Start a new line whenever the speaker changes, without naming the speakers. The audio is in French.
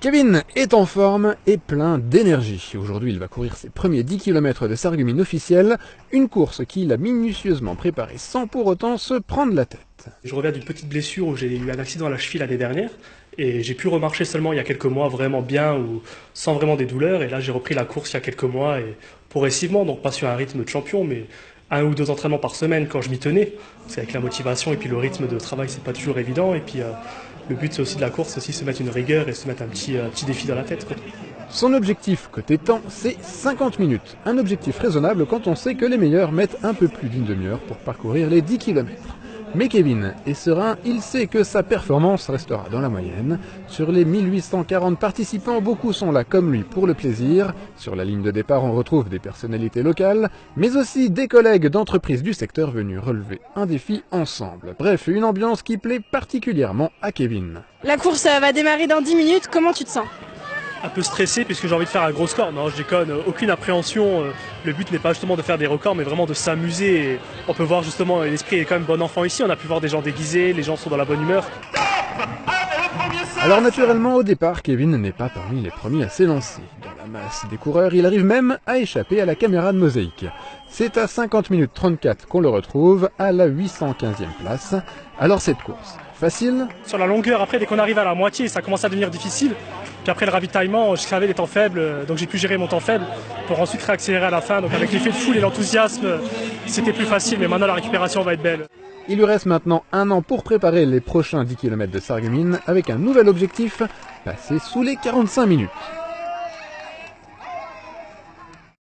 Kevin est en forme et plein d'énergie. Aujourd'hui, il va courir ses premiers 10 km de Sarreguemines officiels, une course qu'il a minutieusement préparée sans pour autant se prendre la tête.
Je reviens d'une petite blessure où j'ai eu un accident à la cheville l'année dernière et j'ai pu remarcher seulement il y a quelques mois vraiment bien ou sans vraiment des douleurs, et là j'ai repris la course il y a quelques mois et progressivement, donc pas sur un rythme de champion mais 1 ou 2 entraînements par semaine quand je m'y tenais. C'est avec la motivation et puis le rythme de travail, c'est pas toujours évident, et puis le but c'est aussi de la course, c'est aussi se mettre une rigueur et se mettre un petit défi dans la tête, quoi.
Son objectif côté temps, c'est 50 minutes. Un objectif raisonnable quand on sait que les meilleurs mettent un peu plus d'une demi-heure pour parcourir les 10 km. Mais Kevin est serein, il sait que sa performance restera dans la moyenne. Sur les 1840 participants, beaucoup sont là comme lui pour le plaisir. Sur la ligne de départ, on retrouve des personnalités locales, mais aussi des collègues d'entreprises du secteur venus relever un défi ensemble. Bref, une ambiance qui plaît particulièrement à Kevin.
La course va démarrer dans 10 minutes, comment tu te sens ?
Un peu stressé puisque j'ai envie de faire un gros score. Non, je déconne, aucune appréhension. Le but n'est pas justement de faire des records, mais vraiment de s'amuser. Et on peut voir justement, l'esprit est quand même bon enfant ici. On a pu voir des gens déguisés, les gens sont dans la bonne humeur.
Alors naturellement, au départ, Kevin n'est pas parmi les premiers à s'élancer. Dans la masse des coureurs, il arrive même à échapper à la caméra de Mosaïque. C'est à 50 minutes 34 qu'on le retrouve, à la 815e place. Alors cette course, facile ?
Sur la longueur, après, dès qu'on arrive à la moitié, ça commence à devenir difficile. Puis après le ravitaillement, je savais les temps faibles, donc j'ai pu gérer mon temps faible pour ensuite réaccélérer à la fin. Donc avec l'effet de foule et l'enthousiasme, c'était plus facile, mais maintenant la récupération va être belle.
Il lui reste maintenant 1 an pour préparer les prochains 10 km de Sarreguemines avec un nouvel objectif, passer sous les 45 minutes.